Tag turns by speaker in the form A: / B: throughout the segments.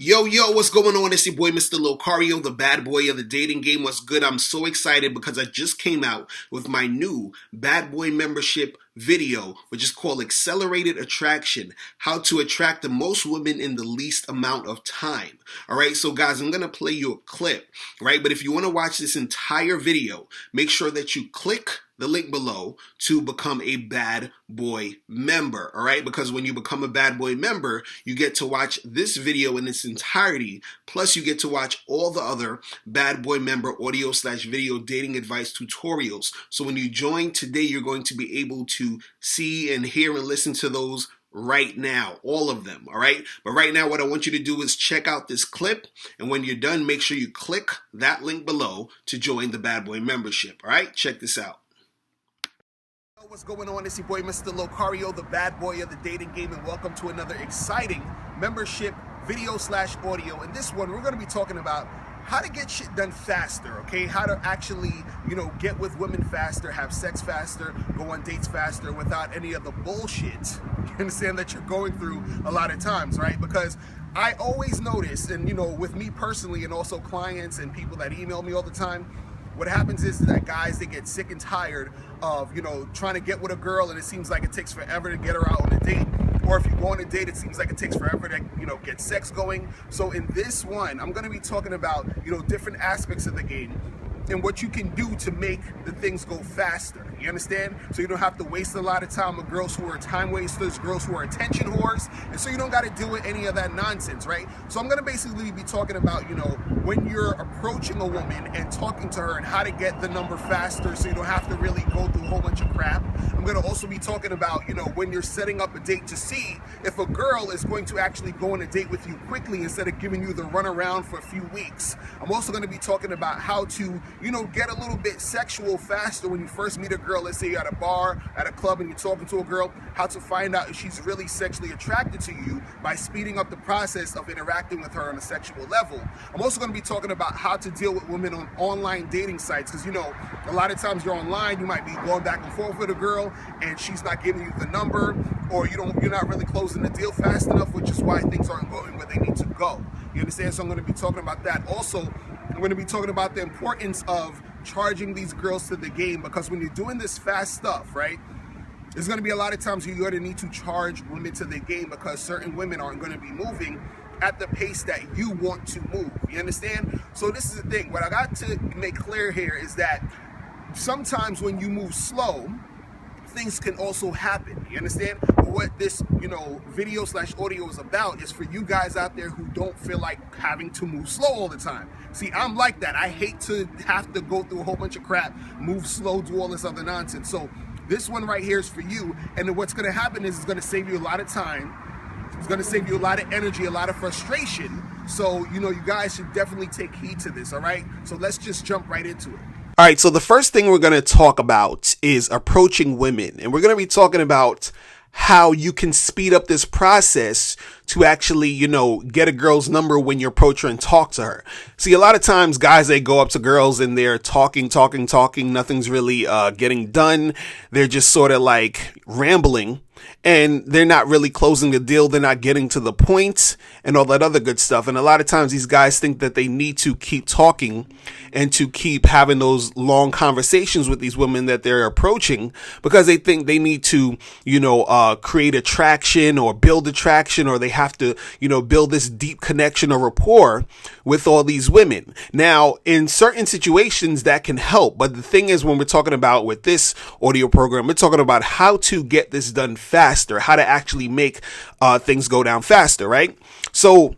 A: Yo, what's going on? It's your boy, Mr. Locario, the bad boy of the dating game. What's good? I'm so excited because I just came out with my new bad boy membership video, which is called Accelerated Attraction, how to attract the most women in the least amount of time. All right, so guys, I'm going to play you a clip, right? But if you want to watch this entire video, make sure that you click the link below to become a bad boy member, all right? Because when you become a bad boy member, you get to watch this video in its entirety, plus you get to watch all the other bad boy member audio/video dating advice tutorials. So when you join today, you're going to be able to see and hear and listen to those right now, all of them, all right? But right now, what I want you to do is check out this clip, and when you're done, make sure you click that link below to join the bad boy membership, all right? Check this out. What's going on? It's your boy, Mr. Locario, the bad boy of the dating game, and welcome to another exciting membership video/audio. In this one, we're going to be talking about how to get shit done faster, okay? How to actually, get with women faster, have sex faster, go on dates faster without any of the bullshit, you understand, that you're going through a lot of times, right? Because I always notice, and, with me personally and also clients and people that email me all the time, what happens is that guys, they get sick and tired of, trying to get with a girl, and it seems like it takes forever to get her out on a date. Or if you go on a date, it seems like it takes forever to, get sex going. So in this one, I'm going to be talking about, different aspects of the game and what you can do to make the things go faster. You understand? So you don't have to waste a lot of time with girls who are time wasters, girls who are attention whores, and so you don't got to deal with any of that nonsense, right? So I'm going to basically be talking about, when you're approaching a woman and talking to her and how to get the number faster so you don't have to really go through a whole bunch of crap. I'm going to also be talking about, when you're setting up a date to see if a girl is going to actually go on a date with you quickly instead of giving you the runaround for a few weeks. I'm also going to be talking about how to, get a little bit sexual faster when you first meet a girl. Let's say you're at a bar, at a club, and you're talking to a girl, how to find out if she's really sexually attracted to you by speeding up the process of interacting with her on a sexual level. I'm also going to be talking about how to deal with women on online dating sites, because, a lot of times you're online, you might be going back and forth with a girl, and she's not giving you the number, or you're not really closing the deal fast enough, which is why things aren't going where they need to go. You understand? So I'm going to be talking about that. Also, I'm going to be talking about the importance of charging these girls to the game, because when you're doing this fast stuff, right, there's going to be a lot of times you're going to need to charge women to the game, because certain women aren't going to be moving at the pace that you want to move. You understand? So this is the thing. What I got to make clear here is that sometimes when you move slow, things can also happen. You understand? But what this, video/audio is about is for you guys out there who don't feel like having to move slow all the time. See, I'm like that. I hate to have to go through a whole bunch of crap, move slow, do all this other nonsense. So this one right here is for you. And then what's going to happen is it's going to save you a lot of time. It's going to save you a lot of energy, a lot of frustration. So, you guys should definitely take heed to this, all right? So let's just jump right into it. All right, so the first thing we're going to talk about is approaching women. And we're going to be talking about how you can speed up this process to actually, get a girl's number when you approach her and talk to her. See, a lot of times guys, they go up to girls and they're talking. Nothing's really getting done. They're just sort of like rambling. And they're not really closing the deal. They're not getting to the point and all that other good stuff. And a lot of times these guys think that they need to keep talking and to keep having those long conversations with these women that they're approaching, because they think they need to, create attraction or build attraction, or they have to, build this deep connection or rapport with all these women. Now, in certain situations that can help. But the thing is, when we're talking about with this audio program, we're talking about how to get this done faster, how to actually make things go down faster, right? So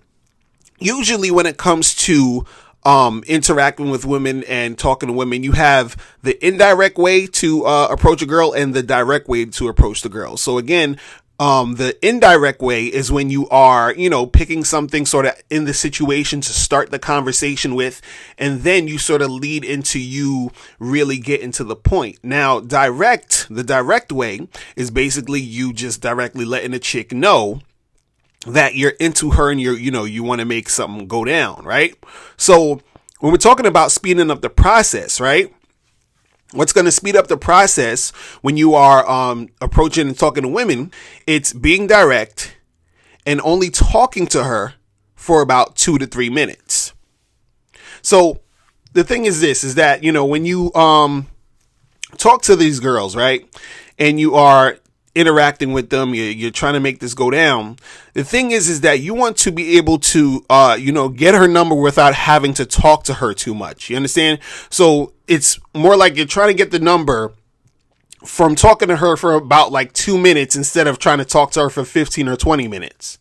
A: usually when it comes to interacting with women and talking to women, you have the indirect way to approach a girl and the direct way to approach the girl. So again, the indirect way is when you are, picking something sort of in the situation to start the conversation with, and then you sort of lead into you really getting to the point. Now, the direct way is basically you just directly letting a chick know that you're into her and you want to make something go down, right? So when we're talking about speeding up the process, right? What's going to speed up the process when you are approaching and talking to women, it's being direct and only talking to her for about 2 to 3 minutes. So the thing is this, is that, when you talk to these girls, right, and you are interacting with them, you're trying to make this go down. The thing is that you want to be able to, get her number without having to talk to her too much. You understand? So it's more like you're trying to get the number from talking to her for about like 2 minutes instead of trying to talk to her for 15 or 20 minutes.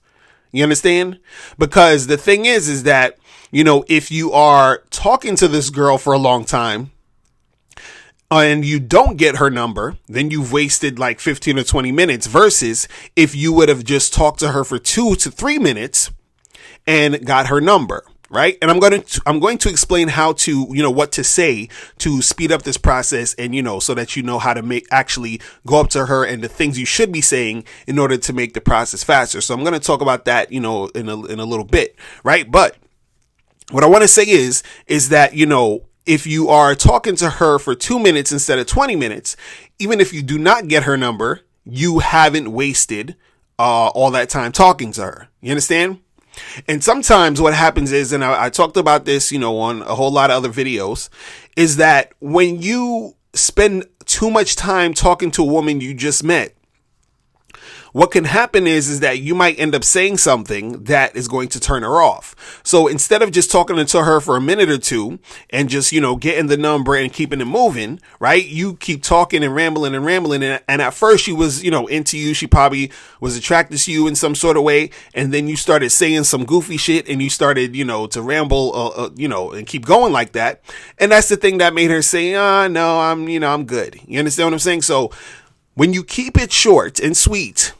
A: You understand? Because the thing is that, if you are talking to this girl for a long time, and you don't get her number, then you've wasted like 15 or 20 minutes versus if you would have just talked to her for 2 to 3 minutes and got her number, right? And I'm going to explain how to, what to say to speed up this process and, so that how to actually go up to her and the things you should be saying in order to make the process faster. So I'm going to talk about that, in a little bit, right? But what I want to say is that, if you are talking to her for 2 minutes instead of 20 minutes, even if you do not get her number, you haven't wasted all that time talking to her. You understand? And sometimes what happens is, and I talked about this, on a whole lot of other videos, is that when you spend too much time talking to a woman you just met, what can happen is that you might end up saying something that is going to turn her off. So instead of just talking to her for a minute or two and just, getting the number and keeping it moving, right? You keep talking and rambling. And at first she was, into you. She probably was attracted to you in some sort of way. And then you started saying some goofy shit and you started, to ramble, and keep going like that. And that's the thing that made her say, no, I'm good. You understand what I'm saying? So when you keep it short and sweet,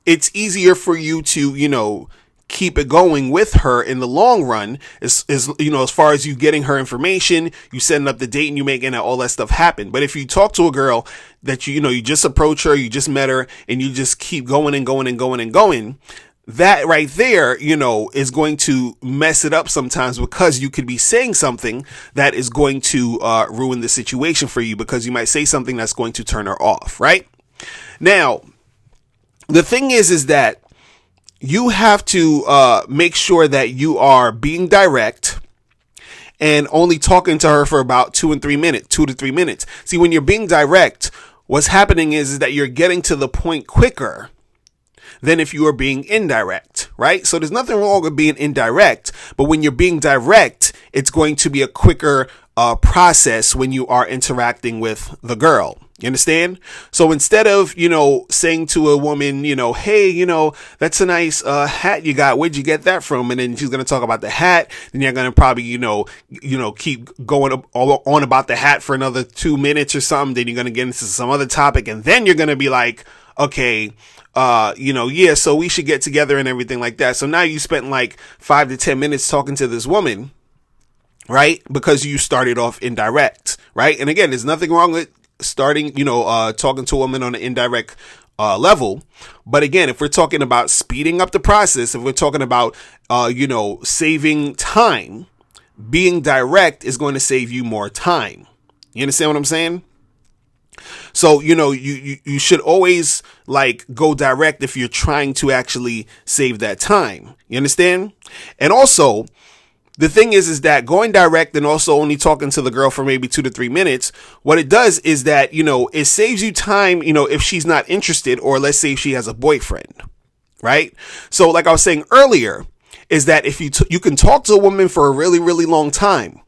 A: it's easier for you to, keep it going with her in the long run, as far as you getting her information, you setting up the date and you making all that stuff happen. But if you talk to a girl that you just approach her, you just met her and you just keep going and going and going and going, that right there, is going to mess it up sometimes because you could be saying something that is going to ruin the situation for you because you might say something that's going to turn her off, right? Now, the thing is that you have to make sure that you are being direct and only talking to her for about 2 to 3 minutes. See, when you're being direct, what's happening is that you're getting to the point quicker than if you are being indirect, right? So there's nothing wrong with being indirect, but when you're being direct, it's going to be a quicker process when you are interacting with the girl. You understand? So instead of, saying to a woman, hey, that's a nice hat you got. Where'd you get that from? And then she's going to talk about the hat. Then you're going to probably, keep going on about the hat for another 2 minutes or something. Then you're going to get into some other topic. And then you're going to be like, okay, yeah, so we should get together and everything like that. So now you spent like 5 to 10 minutes talking to this woman, right? Because you started off indirect, right? And again, there's nothing wrong with starting, talking to a woman on an indirect level. But again, if we're talking about speeding up the process, if we're talking about, saving time, being direct is going to save you more time. You understand what I'm saying? So, you should always like go direct if you're trying to actually save that time. You understand? And also, the thing is that going direct and also only talking to the girl for maybe 2 to 3 minutes, what it does is that, it saves you time, if she's not interested, or let's say if she has a boyfriend, right? So like I was saying earlier, is that if you can talk to a woman for a really, really long time.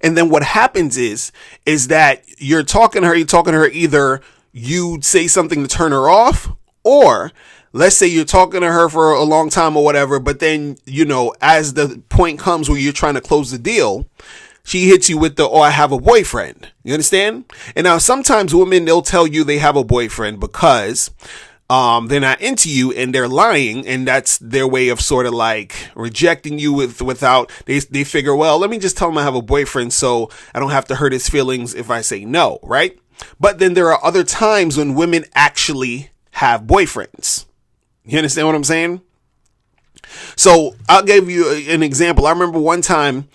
A: And then what happens is that you're talking to her, either you say something to turn her off, or let's say you're talking to her for a long time or whatever, but then, as the point comes where you're trying to close the deal, she hits you with I have a boyfriend. You understand? And now sometimes women, they'll tell you they have a boyfriend because they're not into you and they're lying, and that's their way of sort of like rejecting you without they figure, well, let me just tell him I have a boyfriend so I don't have to hurt his feelings if I say no, right? But then there are other times when women actually have boyfriends. You understand what I'm saying? So I'll give you an example. I remember one time,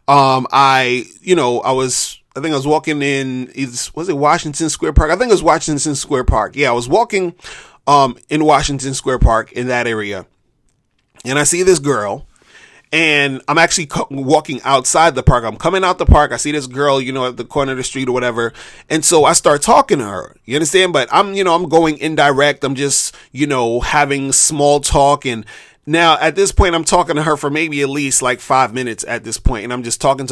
A: I was walking in, was it Washington Square Park? I think it was Washington Square Park. Yeah, I was walking, in Washington Square Park in that area. and I see this girl, and I'm actually walking outside the park. I'm coming out the park. I see this girl, at the corner of the street or whatever. And so I start talking to her. You understand? But I'm going indirect. I'm just, having small talk. And now at this point, I'm talking to her for maybe at least like 5 minutes at this point, and I'm just talking.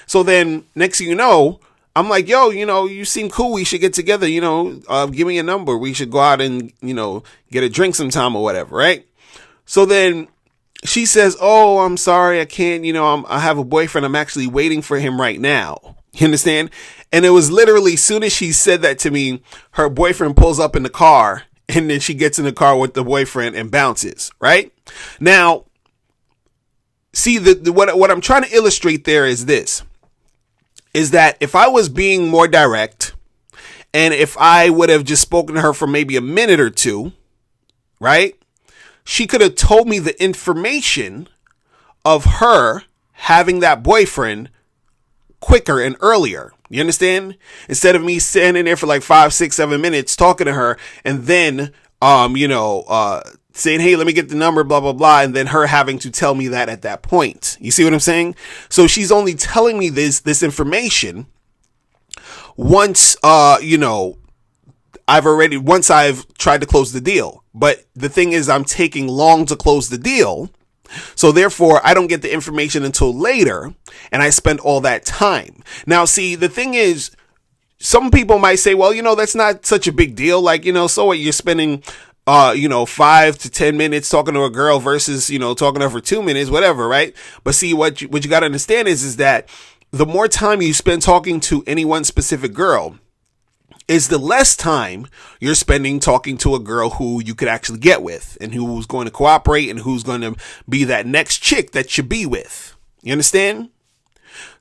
A: So then next thing you know, I'm like, yo, you seem cool. We should get together. Give me a number. We should go out and, get a drink sometime or whatever. Right. So then she says, oh, I'm sorry. I can't, I have a boyfriend. I'm actually waiting for him right now. You understand? And it was literally, as soon as she said that to me, her boyfriend pulls up in the car, and then she gets in the car with the boyfriend and bounces. Right now, see, what I'm trying to illustrate there is this, is that if I was being more direct, and if I would have just spoken to her for maybe a minute or two, right, she could have told me the information of her having that boyfriend quicker and earlier. You understand? Instead of me standing there for like 5, 6, 7 minutes talking to her, and then, saying, hey, let me get the number, blah, blah, blah. And then her having to tell me that at that point. You see what I'm saying? So she's only telling me this information once, once I've tried to close the deal. But the thing is, I'm taking long to close the deal. So therefore, I don't get the information until later, and I spend all that time. Now, see, the thing is, some people might say, well, that's not such a big deal. Like, so what, you're spending, 5 to 10 minutes talking to a girl versus, talking to her for 2 minutes, whatever, right? But see, what you got to understand is that the more time you spend talking to any one specific girl is the less time you're spending talking to a girl who you could actually get with, and who's going to cooperate, and who's going to be that next chick that you be with. You understand?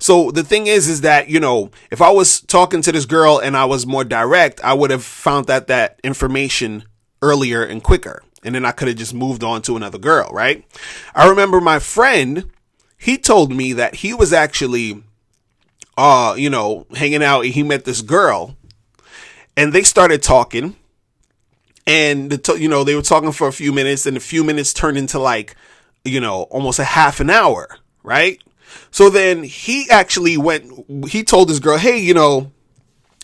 A: So the thing is that, if I was talking to this girl and I was more direct, I would have found that information earlier and quicker. And then I could have just moved on to another girl, right? I remember my friend, he told me that he was actually, hanging out, and he met this girl, and they started talking, and they were talking for a few minutes, and a few minutes turned into like, almost a half an hour, right? So then he told this girl, hey,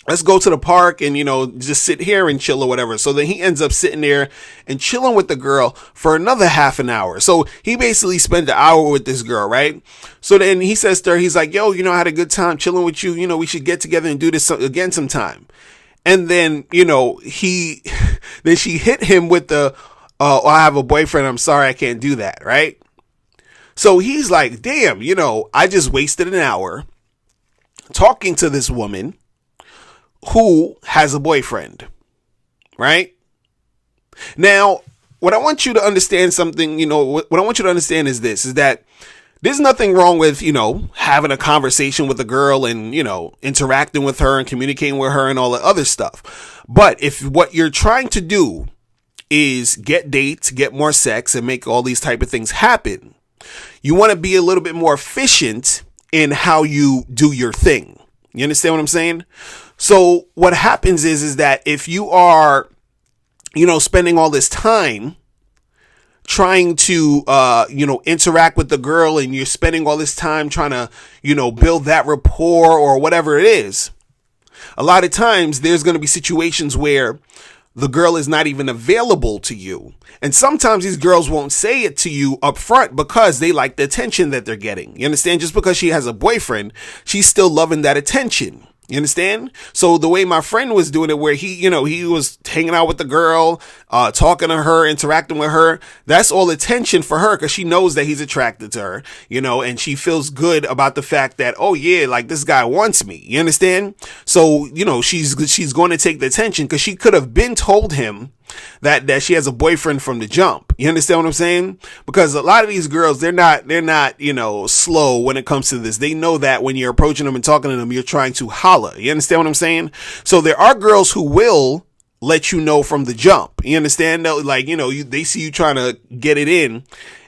A: let's go to the park and, just sit here and chill or whatever. So then he ends up sitting there and chilling with the girl for another half an hour. So he basically spent an hour with this girl, right? So then he says to her, he's like, yo, I had a good time chilling with you. We should get together and do this again sometime. And then, she hit him with I have a boyfriend. I'm sorry, I can't do that. Right. So he's like, damn, I just wasted an hour talking to this woman who has a boyfriend. Right. Now, what I want you to understand what I want you to understand is this, is that there's nothing wrong with, having a conversation with a girl and, interacting with her and communicating with her and all that other stuff. But if what you're trying to do is get dates, get more sex, and make all these type of things happen, you want to be a little bit more efficient in how you do your thing. You understand what I'm saying? So what happens is that if you are, spending all this time trying to, interact with the girl, and you're spending all this time trying to, build that rapport or whatever it is, a lot of times there's going to be situations where the girl is not even available to you. And sometimes these girls won't say it to you up front because they like the attention that they're getting. You understand? Just because she has a boyfriend, she's still loving that attention. You understand? So the way my friend was doing it, where he was hanging out with the girl, talking to her, interacting with her, that's all attention for her, because she knows that he's attracted to her, and she feels good about the fact that, oh yeah, like this guy wants me. You understand? So, she's going to take the attention, because she could have been told him that she has a boyfriend from the jump. You understand what I'm saying? Because a lot of these girls, they're not, slow when it comes to this. They know that when you're approaching them and talking to them, you're trying to holler. You understand what I'm saying? So there are girls who will let you know from the jump. You understand? Like, they see you trying to get it in,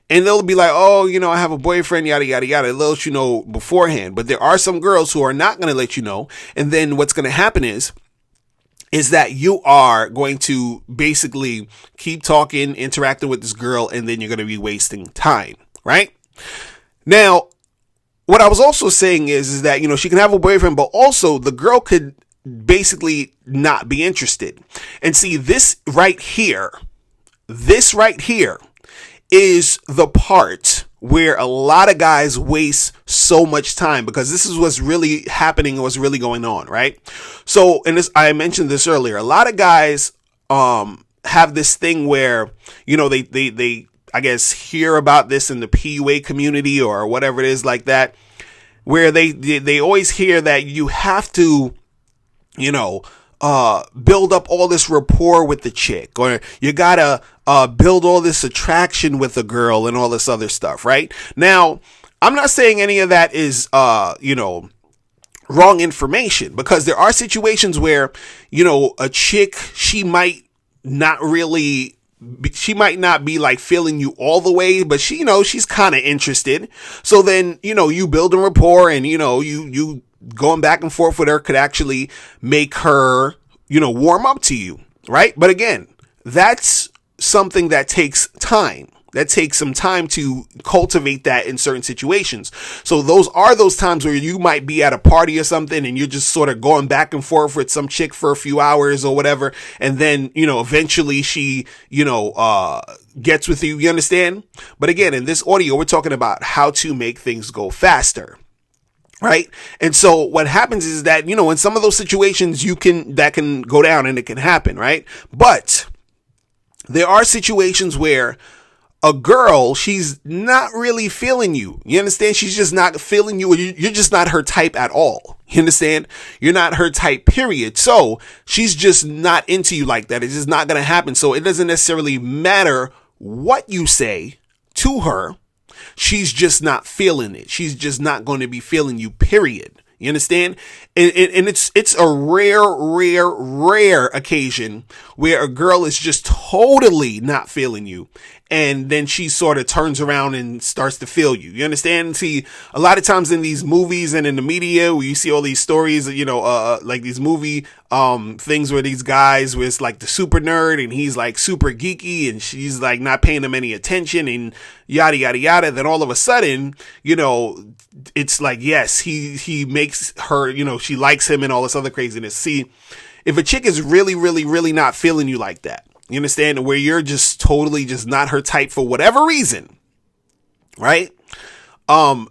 A: and they'll be like, oh, I have a boyfriend, yada, yada, yada. They'll let you know beforehand. But there are some girls who are not going to let you know. And then what's going to happen is, is that you are going to basically keep talking, interacting with this girl, and then you're going to be wasting time, right? Now, what I was also saying is that, she can have a boyfriend, but also the girl could basically not be interested. And see, this right here is the part where a lot of guys waste so much time, because this is what's really happening and what's really going on, right? So, and this, I mentioned this earlier, a lot of guys have this thing where, they I guess hear about this in the PUA community or whatever it is like that, where they always hear that you have to, build up all this rapport with the chick, or you gotta build all this attraction with a girl and all this other stuff, right? Now, I'm not saying any of that is, wrong information, because there are situations where, a chick, she might not be like feeling you all the way, but she's kind of interested. So then, you build a rapport, and, you going back and forth with her could actually make her, warm up to you, right? But again, that's something that takes time. That takes some time to cultivate that in certain situations. So those times where you might be at a party or something, and you're just sort of going back and forth with some chick for a few hours or whatever. And then, eventually she, gets with you. You understand? But again, in this audio, we're talking about how to make things go faster. Right. And so what happens is that, in some of those situations that can go down and it can happen. Right. But there are situations where a girl, she's not really feeling you. You understand? She's just not feeling you. You're just not her type at all. You understand? You're not her type, period. So she's just not into you like that. It's just not going to happen. So it doesn't necessarily matter what you say to her. She's just not feeling it. She's just not going to be feeling you, period. You understand? And it's a rare occasion where a girl is just totally not feeling you, and then she sort of turns around and starts to feel you. You understand? See, a lot of times in these movies and in the media, where you see all these stories, like these movie things where these guys, where it's like the super nerd and he's like super geeky and she's like not paying him any attention and yada yada yada. Then all of a sudden, it's like, yes, he makes her, she likes him and all this other craziness. See, if a chick is really, really, really not feeling you like that, you understand, where you're just totally just not her type for whatever reason, right? No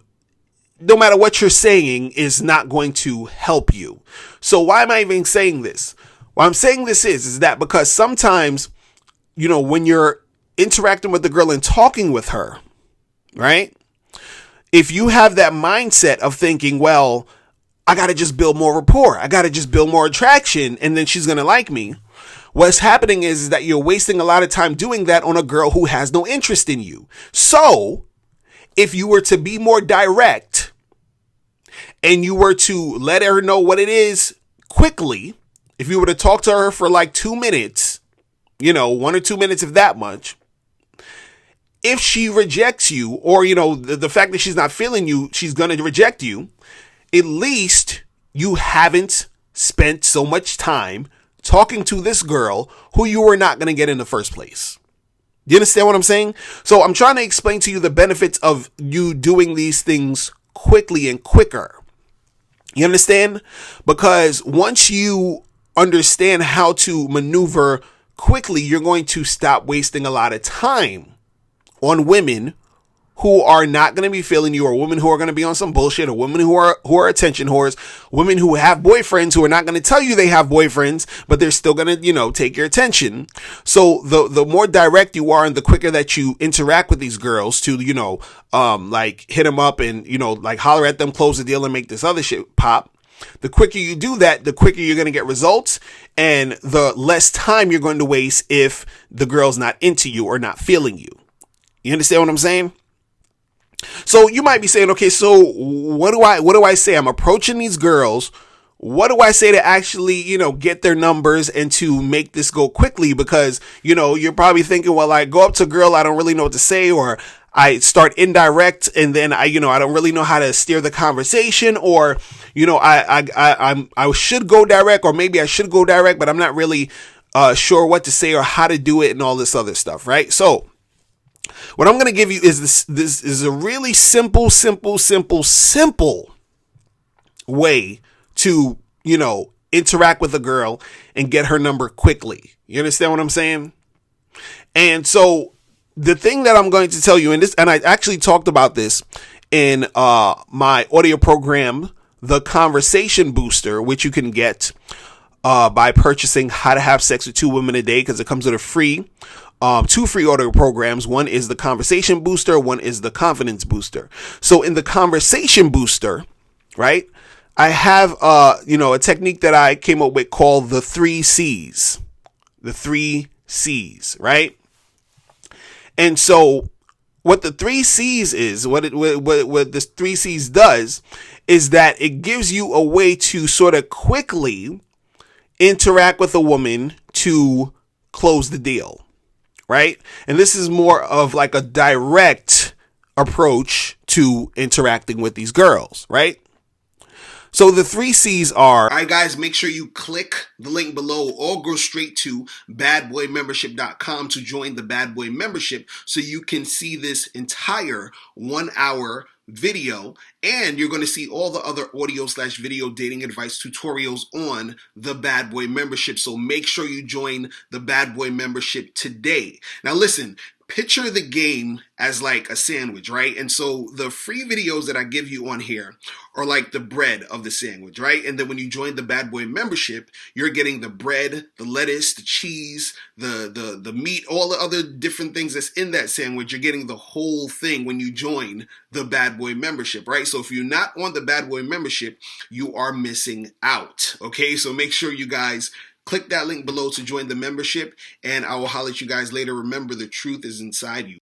A: matter what you're saying is not going to help you. So why am I even saying this? Why I'm saying this is that because sometimes, when you're interacting with the girl and talking with her, right? If you have that mindset of thinking, well, I got to just build more rapport, I got to just build more attraction, and then she's going to like me. What's happening is that you're wasting a lot of time doing that on a girl who has no interest in you. So if you were to be more direct and you were to let her know what it is quickly, if you were to talk to her for like 2 minutes, 1 or 2 minutes, if that much, if she rejects you, or, the fact that she's not feeling you, she's going to reject you, at least you haven't spent so much time talking to this girl who you were not going to get in the first place. Do you understand what I'm saying? So I'm trying to explain to you the benefits of you doing these things quickly and quicker. You understand? Because once you understand how to maneuver quickly, you're going to stop wasting a lot of time on women who are not going to be feeling you, or women who are going to be on some bullshit, or women who are attention whores, women who have boyfriends who are not going to tell you they have boyfriends, but they're still going to, take your attention. So the more direct you are and the quicker that you interact with these girls to, like hit them up and, like holler at them, close the deal and make this other shit pop. The quicker you do that, the quicker you're going to get results, and the less time you're going to waste if the girl's not into you or not feeling you. You understand what I'm saying? So you might be saying, okay, so what do I say? I'm approaching these girls. What do I say to actually, get their numbers and to make this go quickly? Because, you're probably thinking, well, I go up to a girl, I don't really know what to say, or I start indirect, and then I don't really know how to steer the conversation, or I should go direct, or maybe I should go direct, but I'm not really sure what to say or how to do it and all this other stuff, right? So what I'm going to give you is this is a really simple way to, interact with a girl and get her number quickly. You understand what I'm saying? And so the thing that I'm going to tell you, and I actually talked about this in my audio program, The Conversation Booster, which you can get by purchasing How to Have Sex with Two Women a Day, because it comes with a free two free audio programs. One is the Conversation Booster, one is the Confidence Booster. So in the Conversation Booster, right, I have a technique that I came up with called the 3 C's. The 3 C's, right? And so what the 3 C's is, what this 3 C's does is that it gives you a way to sort of quickly interact with a woman to close the deal, right? And this is more of like a direct approach to interacting with these girls, right? So the 3 C's are... All right, guys, make sure you click the link below or go straight to badboymembership.com to join the Bad Boy Membership so you can see this entire 1 hour video, and you're going to see all the other audio/video dating advice tutorials on the Bad Boy Membership. So make sure you join the Bad Boy Membership today. Now listen, picture the game as like a sandwich, right? And so the free videos that I give you on here are like the bread of the sandwich, right? And then when you join the Bad Boy Membership, you're getting the bread, the lettuce, the cheese, the meat, all the other different things that's in that sandwich. You're getting the whole thing when you join the Bad Boy Membership, right? So if you're not on the Bad Boy Membership, you are missing out, okay? So make sure you guys click that link below to join the membership, and I will holler at you guys later. Remember, the truth is inside you.